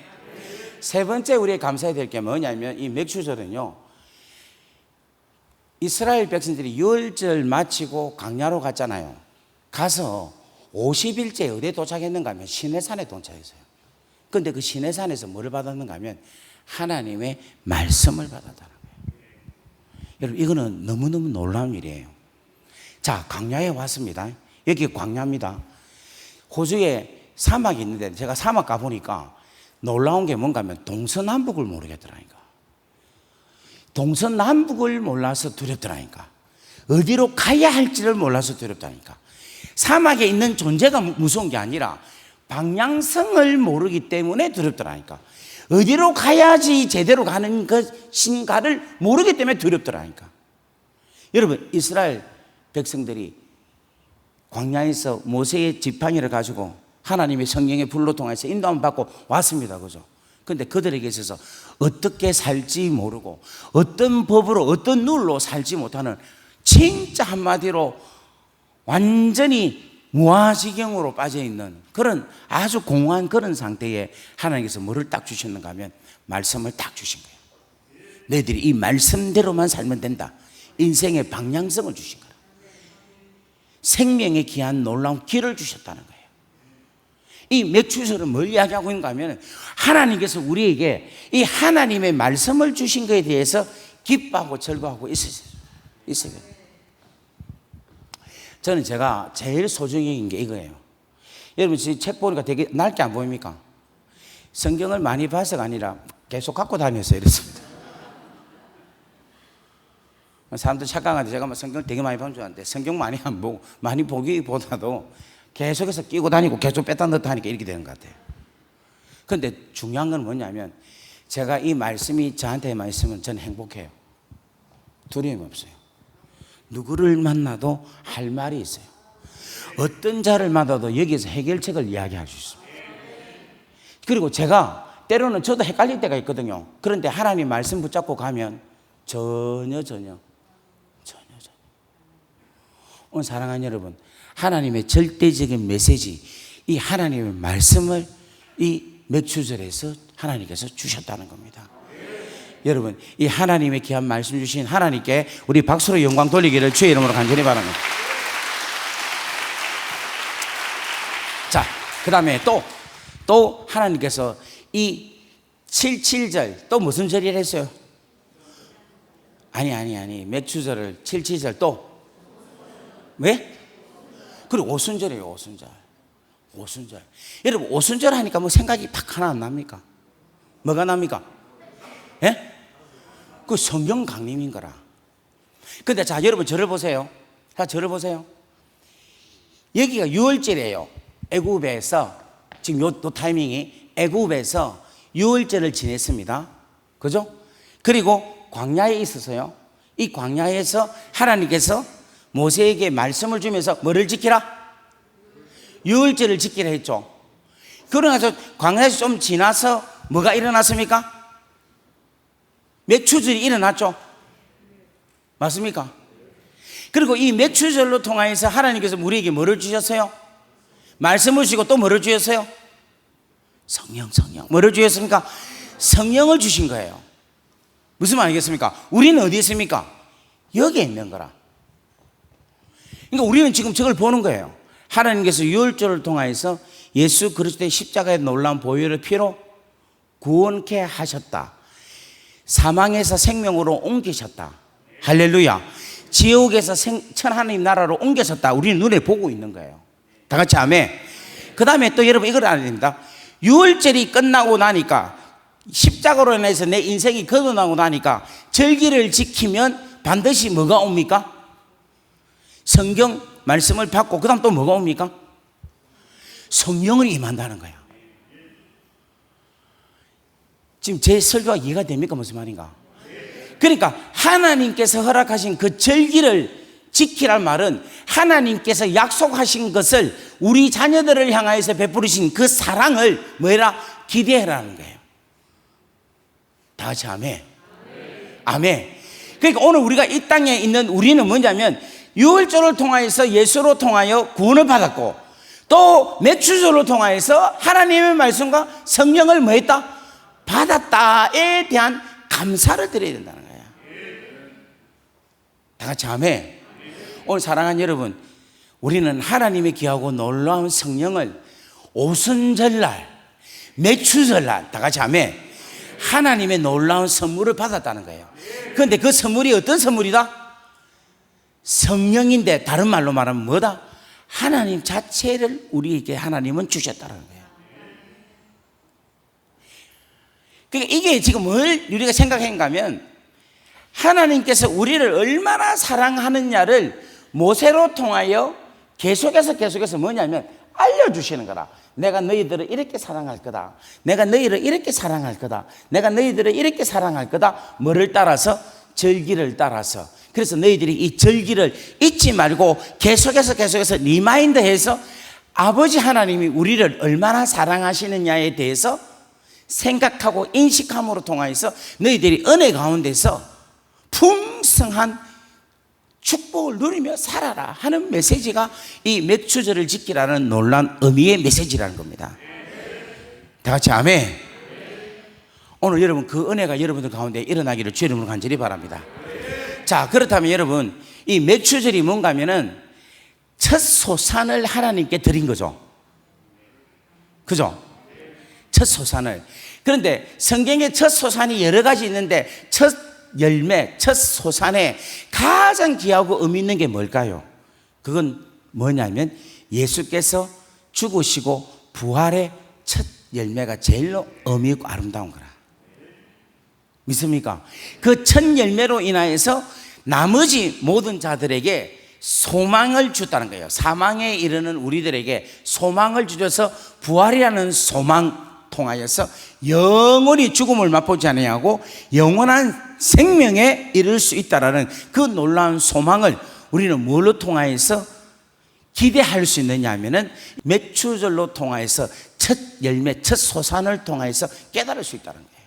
세 번째 우리가 감사해야 될 게 뭐냐면 이 맥주절은요, 이스라엘 백성들이 유월절 마치고 광야로 갔잖아요. 가서 50일째 어디에 도착했는가 하면 시내산에 도착했어요. 그런데 그 시내산에서 뭐를 받았는가 하면 하나님의 말씀을 받았다는 거예요. 여러분, 이거는 너무너무 놀라운 일이에요. 자, 광야에 왔습니다. 여기 광야입니다. 호주에 사막이 있는데 제가 사막 가보니까 놀라운 게 뭔가 하면 동서남북을 모르겠더라니까. 동서남북을 몰라서 두렵더라니까. 어디로 가야 할지를 몰라서 두렵다니까. 사막에 있는 존재가 무서운 게 아니라 방향성을 모르기 때문에 두렵더라니까. 어디로 가야지 제대로 가는 것인가를 모르기 때문에 두렵더라니까. 여러분, 이스라엘 백성들이 광야에서 모세의 지팡이를 가지고 하나님의 성령의 불로 통해서 인도함을 받고 왔습니다. 그죠? 그런데 그들에게 있어서 어떻게 살지 모르고 어떤 법으로 어떤 룰로 살지 못하는, 진짜 한마디로 완전히 무아지경으로 빠져있는 그런 아주 공허한 그런 상태에 하나님께서 뭐를 딱 주셨는가 하면 말씀을 딱 주신 거예요. 너희들이 이 말씀대로만 살면 된다. 인생의 방향성을 주신 거예요. 생명의 귀한 놀라운 길을 주셨다는 거예요. 이 맥주절은 뭘 이야기하고 있는가 하면 하나님께서 우리에게 이 하나님의 말씀을 주신 것에 대해서 기뻐하고 즐거워하고 있어요. 저는 제가 제일 소중히 여긴 게 이거예요. 여러분, 지금 책 보니까 되게 낡게 안 보입니까? 성경을 많이 봐서가 아니라 계속 갖고 다녔어요. 이랬습니다. 사람들 착각하는데 제가 성경을 되게 많이 본 줄 알았는데 성경 많이 안 보고, 많이 보기보다도 계속해서 끼고 다니고 계속 뺐다 넣다 하니까 이렇게 되는 것 같아요. 그런데 중요한 건 뭐냐면 제가 이 말씀이 저한테만 있으면 저는 행복해요. 두려움이 없어요. 누구를 만나도 할 말이 있어요. 어떤 자를 만나도 여기에서 해결책을 이야기할 수 있습니다. 그리고 제가 때로는 저도 헷갈릴 때가 있거든요. 그런데 하나님 말씀 붙잡고 가면 전혀 오늘 사랑하는 여러분, 하나님의 절대적인 메시지, 이 하나님의 말씀을 이 맥주절에서 하나님께서 주셨다는 겁니다. 여러분, 이 하나님의 귀한 말씀 주신 하나님께 우리 박수로 영광 돌리기를 주의 이름으로 간절히 바랍니다. 자, 그 다음에 또 하나님께서 이 77절 또 무슨 절이라 했어요? 아니 맥주절을 77절 또 왜? 그리고 오순절이에요. 오순절. 여러분, 오순절 하니까 뭐 생각이 팍 하나 안 납니까? 뭐가 납니까? 예? 그 성경 강림인 거라. 근데 자, 여러분 저를 보세요. 여기가 6월절이에요. 애굽에서 지금 요 타이밍이 애굽에서 6월절을 지냈습니다. 그죠? 그리고 광야에 있어서요. 이 광야에서 하나님께서 모세에게 말씀을 주면서 뭐를 지키라? 6월절을 지키라 했죠. 그러나서 광야에서 좀 지나서 뭐가 일어났습니까? 맥주절이 일어났죠. 맞습니까? 그리고 이 맥주절로 통하여서 하나님께서 우리에게 뭐를 주셨어요? 말씀을 주시고 또 뭐를 주셨어요? 성령. 뭐를 주셨습니까? 성령을 주신 거예요. 무슨 말이겠습니까? 우리는 어디 있습니까? 여기에 있는 거라. 그러니까 우리는 지금 저걸 보는 거예요. 하나님께서 유월절을 통하여서 예수 그리스도의 십자가의 놀라운 보혈의 피로 구원케 하셨다. 사망에서 생명으로 옮기셨다. 할렐루야. 지옥에서 천하나님 나라로 옮기셨다. 우리는 눈에 보고 있는 거예요. 다 같이 아멘. 그 다음에 또 여러분 이걸 알아야 됩니다. 유월절이 끝나고 나니까, 십자가로 인해서 내 인생이 거듭나고 나니까 절기를 지키면 반드시 뭐가 옵니까? 성경 말씀을 받고 그 다음 또 뭐가 옵니까? 성령을 임한다는 거야. 지금 제 설교가 이해가 됩니까? 무슨 말인가? 그러니까 하나님께서 허락하신 그 절기를 지키란 말은 하나님께서 약속하신 것을 우리 자녀들을 향하여서 베푸신 그 사랑을 뭐라 기대하라는 거예요. 다 같이 아멘. 아멘. 그러니까 오늘 우리가 이 땅에 있는 우리는 뭐냐면 유월절을 통하여서 예수로 통하여 구원을 받았고 또 매추절을 통하여서 하나님의 말씀과 성령을 뭐 했다? 받았다에 대한 감사를 드려야 된다는 거예요. 다 같이 아멘. 오늘 사랑하는 여러분, 우리는 하나님의 귀하고 놀라운 성령을 오순절날, 매추절날, 다 같이 아멘, 하나님의 놀라운 선물을 받았다는 거예요. 그런데 그 선물이 어떤 선물이다? 성령인데 다른 말로 말하면 뭐다? 하나님 자체를 우리에게 하나님은 주셨다는 거예요. 그러니까 이게 지금 뭘 우리가 생각했는가 하면 하나님께서 우리를 얼마나 사랑하느냐를 모세로 통하여 계속해서 뭐냐면 알려주시는 거라. 내가 너희들을 이렇게 사랑할 거다. 내가 너희를 이렇게 사랑할 거다. 내가 너희들을 이렇게 사랑할 거다. 뭐를 따라서? 절기를 따라서. 그래서 너희들이 이 절기를 잊지 말고 계속해서 리마인드해서 아버지 하나님이 우리를 얼마나 사랑하시느냐에 대해서 생각하고 인식함으로 통하여서 너희들이 은혜 가운데서 풍성한 축복을 누리며 살아라 하는 메시지가 이 매추절을 지키라는 놀라운 의미의 메시지라는 겁니다. 다 같이 아멘. 오늘 여러분 그 은혜가 여러분들 가운데 일어나기를 주의 이름으로 간절히 바랍니다. 자, 그렇다면 여러분 이 매추절이 뭔가 하면은 첫 소산을 하나님께 드린 거죠. 그죠? 첫 소산을. 그런데 성경에 첫 소산이 여러 가지 있는데 첫 열매, 첫 소산에 가장 귀하고 의미 있는 게 뭘까요? 그건 뭐냐면 예수께서 죽으시고 부활의 첫 열매가 제일로 의미 있고 아름다운 거라. 믿습니까? 그 첫 열매로 인하여서 나머지 모든 자들에게 소망을 줬다는 거예요. 사망에 이르는 우리들에게 소망을 주셔서 부활이라는 소망 통하여서 영원히 죽음을 맛보지 아니하고 영원한 생명에 이를 수 있다라는 그 놀라운 소망을 우리는 뭘로 통하여서 기대할 수 있느냐 하면은 매추절로 통하여서 첫 열매, 첫 소산을 통하여서 깨달을 수 있다는 거예요.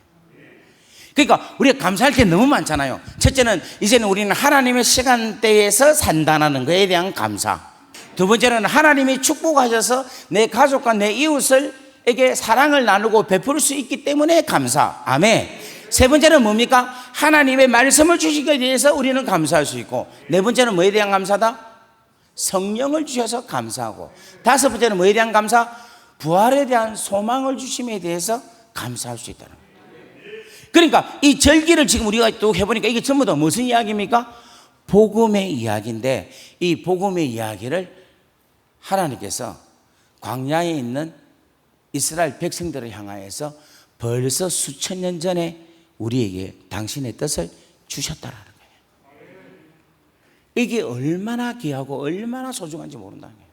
그러니까 우리가 감사할 게 너무 많잖아요. 첫째는 이제는 우리는 하나님의 시간대에서 산다는 것에 대한 감사. 두 번째는 하나님이 축복하셔서 내 가족과 내 이웃에게 사랑을 나누고 베풀 수 있기 때문에 감사. 아멘. 세 번째는 뭡니까? 하나님의 말씀을 주시기 위해서 우리는 감사할 수 있고, 네 번째는 뭐에 대한 감사다? 성령을 주셔서 감사하고, 다섯 번째는 뭐에 대한 감사? 부활에 대한 소망을 주심에 대해서 감사할 수 있다는 거예요. 그러니까 이 절기를 지금 우리가 또 해보니까 이게 전부 다 무슨 이야기입니까? 복음의 이야기인데, 이 복음의 이야기를 하나님께서 광야에 있는 이스라엘 백성들을 향하여서 벌써 수천 년 전에 우리에게 당신의 뜻을 주셨다라는 거예요. 이게 얼마나 귀하고 얼마나 소중한지 모른다는 거예요.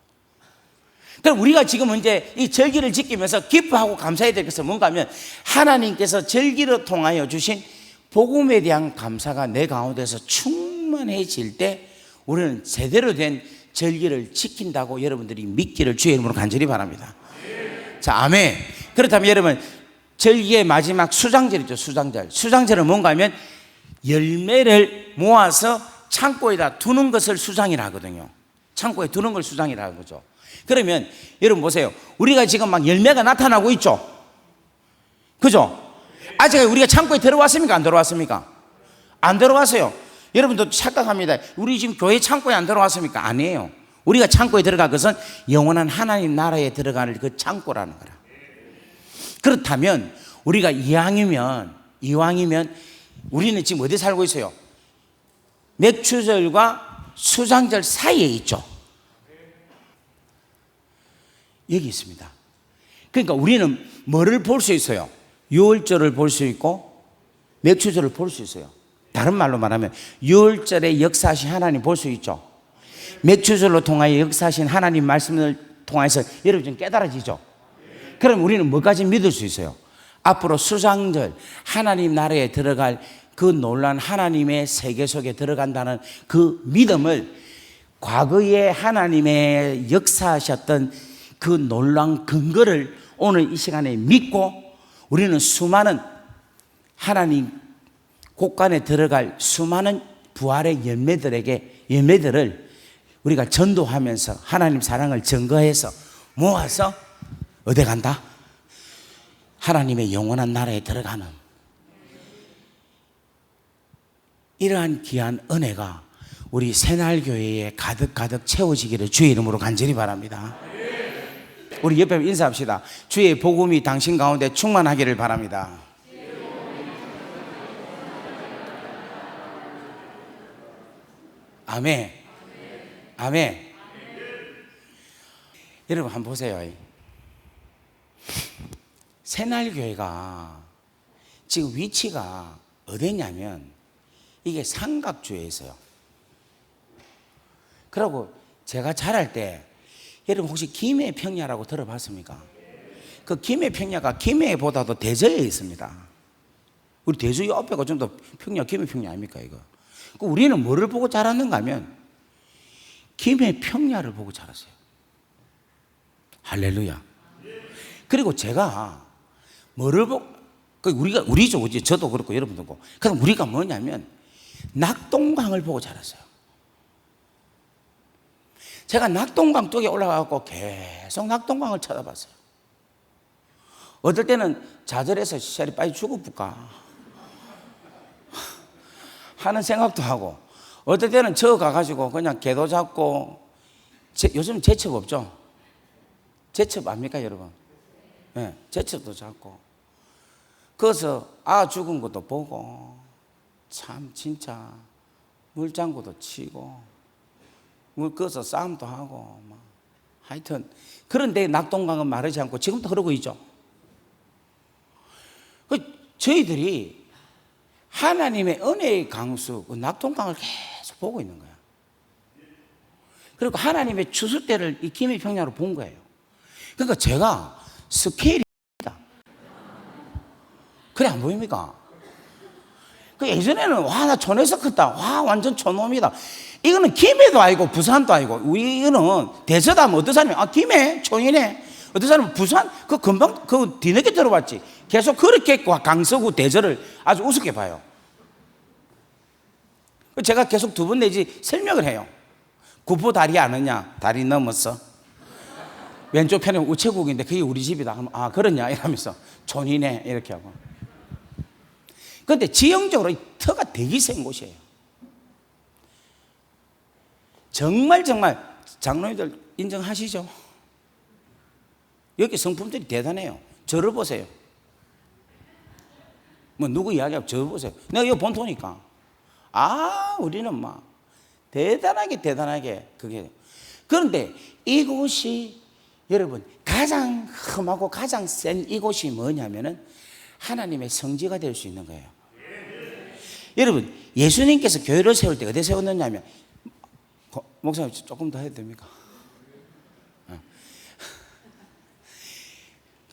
그럼 우리가 지금 이제 이 절기를 지키면서 기뻐하고 감사해야 될 것은 뭔가 하면 하나님께서 절기를 통하여 주신 복음에 대한 감사가 내 가운데서 충만해질 때 우리는 제대로 된 절기를 지킨다고 여러분들이 믿기를 주의 이름으로 간절히 바랍니다. 자, 아멘. 그렇다면 여러분, 절기의 마지막 수장절이죠. 수장절은 뭔가 하면 열매를 모아서 창고에다 두는 것을 수장이라 하거든요. 창고에 두는 걸 수장이라 하는 거죠. 그러면 여러분 보세요. 우리가 지금 막 열매가 나타나고 있죠. 그죠? 아직 우리가 창고에 들어왔습니까? 안 들어왔습니까? 안 들어왔어요. 여러분도 착각합니다. 우리 지금 교회 창고에 안 들어왔습니까? 아니에요. 우리가 창고에 들어갈 것은 영원한 하나님 나라에 들어가는 그 창고라는 거라. 그렇다면 우리가 이왕이면 우리는 지금 어디 살고 있어요? 맥추절과 수장절 사이에 있죠. 여기 있습니다. 그러니까 우리는 뭐를 볼 수 있어요? 유월절을 볼 수 있고 맥추절을 볼 수 있어요. 다른 말로 말하면 유월절에 역사하신 하나님 볼 수 있죠. 맥추절로 통하여 역사하신 하나님 말씀을 통해서 여러분 좀 깨달아지죠. 그럼 우리는 뭐까지 믿을 수 있어요? 앞으로 수장절 하나님 나라에 들어갈 그 놀란 하나님의 세계 속에 들어간다는 그 믿음을, 과거에 하나님의 역사하셨던 그 놀라운 근거를 오늘 이 시간에 믿고, 우리는 수많은 하나님 곳간에 들어갈 수많은 부활의 열매들을 우리가 전도하면서 하나님 사랑을 증거해서 모아서 어디 간다? 하나님의 영원한 나라에 들어가는 이러한 귀한 은혜가 우리 새날교회에 가득가득 채워지기를 주의 이름으로 간절히 바랍니다. 우리 옆에 인사합시다. 주의 복음이 당신 가운데 충만하기를 바랍니다. 아멘. 아멘. 여러분 한번 보세요. 새날교회가 지금 위치가 어디냐면 이게 삼각주에 있어요. 그리고 제가 자랄 때, 여러분 혹시 김해평야라고 들어봤습니까? 그 김해평야가 김해보다도 대저에 있습니다. 우리 대저 옆에가 좀 더 평야, 김해평야 아닙니까 이거? 우리는 뭐를 보고 자랐는가 하면 김해평야를 보고 자랐어요. 할렐루야. 그리고 제가 뭐를 보고, 우리죠. 저도 그렇고 여러분도 그렇고. 그럼 우리가 뭐냐면 낙동강을 보고 자랐어요. 제가 낙동강 쪽에 올라가고 계속 낙동강을 쳐다봤어요. 어떨 때는 좌절해서 시절이 빨리 죽어볼까 하는 생각도 하고, 어떨 때는 저 가가지고 그냥 개도 잡고, 요즘 제첩 없죠? 제첩 압니까 여러분? 네, 제첩도 잡고, 거기서 죽은 것도 보고, 참 진짜 물장구도 치고, 거기서 싸움도 하고, 하여튼 그런데 낙동강은 마르지 않고 지금도 흐르고 있죠. 저희들이 하나님의 은혜의 강수 낙동강을 계속 보고 있는 거야. 그리고 하나님의 추수때를 이 김해평야로 본 거예요. 그러니까 제가 스케일이 그래 안 보입니까? 예전에는 나 촌에서 컸다, 완전 촌놈이다, 이거는 김해도 아니고 부산도 아니고, 이거는 대서다 어떤 사람이 김해 촌이네, 어떤 사람은 부산 금방 뒤늦게 들어봤지. 계속 그렇게 강서구 대저를 아주 우습게 봐요. 제가 계속 2번 내지 설명을 해요. 구포 다리 아느냐? 다리 넘었어. 왼쪽 편에 우체국인데 그게 우리 집이다 하면 그러냐 이러면서 촌이네 이렇게 하고. 그런데 지형적으로 터가 되게 센 곳이에요. 정말 장로님들 인정하시죠? 여기 성품들이 대단해요. 저를 보세요. 누구 이야기하고 저를 보세요. 내가 이거 본토니까. 우리는 막 대단하게 그게. 그런데 이곳이 여러분 가장 험하고 가장 센 이곳이 뭐냐면은 하나님의 성지가 될 수 있는 거예요. 여러분 예수님께서 교회를 세울 때 어디 세웠느냐면, 목사님 조금 더 해도 됩니까?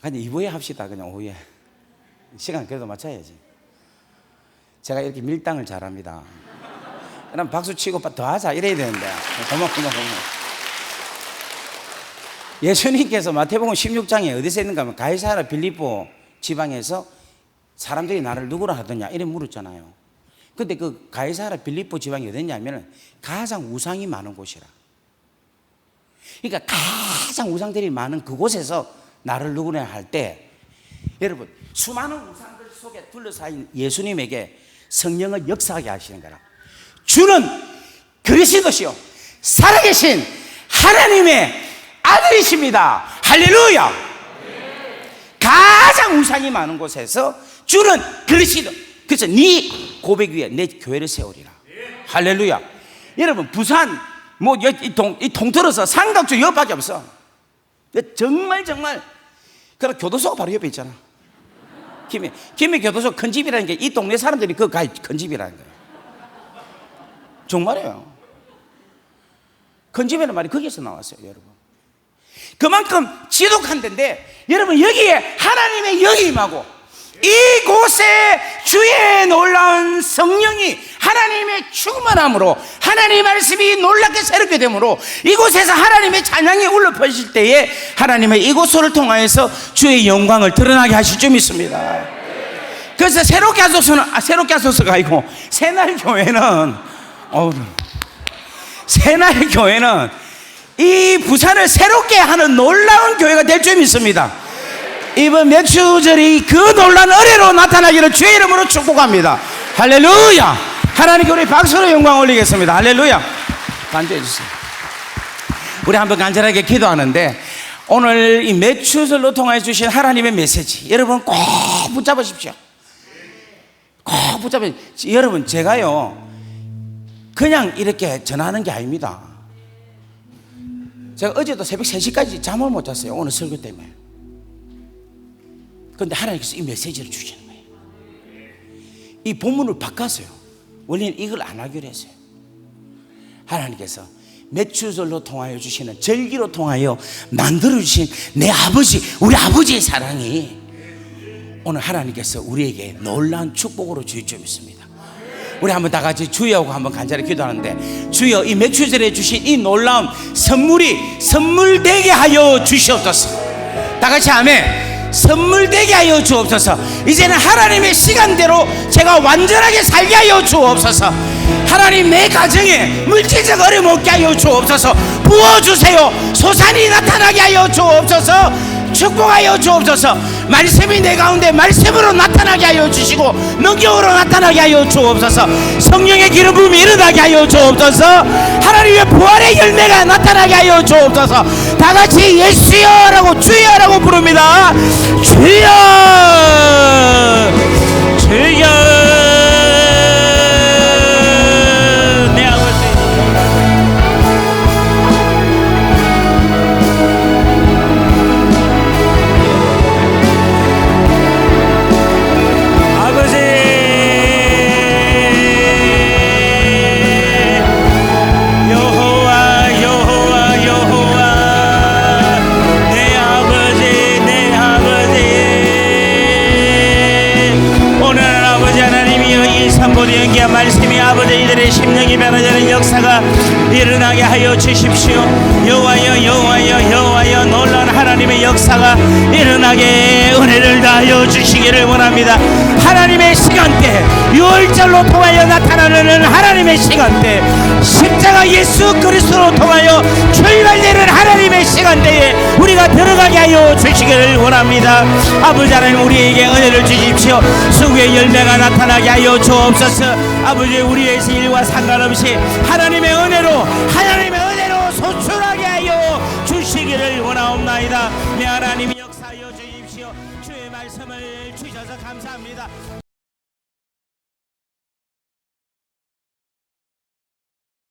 그냥 2부에 합시다. 그냥 오후에 시간 그래도 맞춰야지. 제가 이렇게 밀당을 잘합니다. 그럼 박수 치고 더 하자 이래야 되는데. 고마워. 예수님께서 마태복음 16장에 어디서 있는가 하면 가이사랴 빌립보 지방에서 사람들이 나를 누구라 하더냐 이래 물었잖아요. 근데 그 가이사랴 빌립보 지방이 어디냐면 가장 우상이 많은 곳이라. 그러니까 가장 우상들이 많은 그곳에서 나를 누구냐 할 때, 여러분 수많은 우상들 속에 둘러싸인 예수님에게 성령을 역사하게 하시는 거라. 주는 그리스도시요 살아계신 하나님의 아들이십니다. 할렐루야. 가장 우상이 많은 곳에서 주는 그리스도. 그래서 네 고백 위에 내 교회를 세우리라. 할렐루야. 여러분 부산 이 통틀어서 삼각주 옆밖에 없어. 정말 그럼 교도소가 바로 옆에 있잖아. 김해 교도소 큰 집이라는 게 이 동네 사람들이 큰 집이라는 거예요. 정말이에요. 큰 집이라는 말이 거기서 나왔어요, 여러분. 그만큼 지독한 데인데, 여러분 여기에 하나님의 영이 임하고 이곳에 주의 놀라운 성령이 하나님의 충만함으로 하나님의 말씀이 놀랍게 새롭게 되므로 이곳에서 하나님의 찬양이 울려 퍼질 때에 하나님의 이곳을 통하여서 주의 영광을 드러나게 하실 줄 믿습니다. 그래서 새롭게 하소서가 아니고 새날교회는 이 부산을 새롭게 하는 놀라운 교회가 될 줄 믿습니다. 이번 맥주절이 그 놀라운 은혜로 나타나기를 주의 이름으로 축복합니다. 할렐루야. 하나님께 우리 박수로 영광 올리겠습니다. 할렐루야. 간주해 주세요. 우리 한번 간절하게 기도하는데 오늘 이 맥주절로 통하여 주신 하나님의 메시지 여러분 꼭 붙잡으십시오. 꼭 붙잡으십시오. 여러분 제가요 그냥 이렇게 전하는 게 아닙니다. 제가 어제도 새벽 3시까지 잠을 못 잤어요. 오늘 설교 때문에. 그런데 하나님께서 이 메시지를 주시는 거예요. 이 본문을 바꿨어요. 원래는 이걸 안 하기로 했어요. 하나님께서 맥주절로 통하여 주시는 절기로 통하여 만들어주신 내 아버지, 우리 아버지의 사랑이 오늘 하나님께서 우리에게 놀라운 축복으로 주실 줄 믿습니다. 우리 한번 다 같이 주여하고 한번 간절히 기도하는데 주여 이 맥주절에 주신 이 놀라운 선물이 선물되게 하여 주시옵소서. 다 같이 아멘. 선물되게 하여 주옵소서. 이제는 하나님의 시간대로 제가 완전하게 살게 하여 주옵소서. 하나님 내 가정에 물질적 어려움 없게 하여 주옵소서. 부어주세요. 소산이 나타나게 하여 주옵소서. 축복하여 주옵소서. 말씀이 내 가운데 말씀으로 나타나게 하여 주시고 능력으로 나타나게 하여 주옵소서. 성령의 기름 부음이 일어나게 하여 주옵소서. 하나님의 부활의 열매가 나타나게 하여 주옵소서. 다같이 예수여라고 주여라고 부릅니다. 주여 주여. 내 아버지 연기한 말씀이 아버지들의 심령이 변화되는 역사가 일어나게 하여 주십시오. 여호와여 여호와여 여호와여 놀라운 하나님의 역사가 일어나게 은혜를 다하여 주시기를 원합니다. 하나님의 시간대 유월절로 통하여 나타나는 하나님의 시간대 십자가 예수 그리스도로 통하여 출발되는 하나님의 시간대에 우리가 들어가게 하여 주시기를 원합니다. 아버지 하나님 우리에게 은혜를 주십시오. 수고의 열매가 나타나게 하여 주옵소서. 아버지 우리의 일과 상관없이 하나님의 은혜로 소출하게 하여 주시기를 원하옵나이다. 내 하나님이 역사하여 주십시오. 주의 말씀을 주셔서 감사합니다.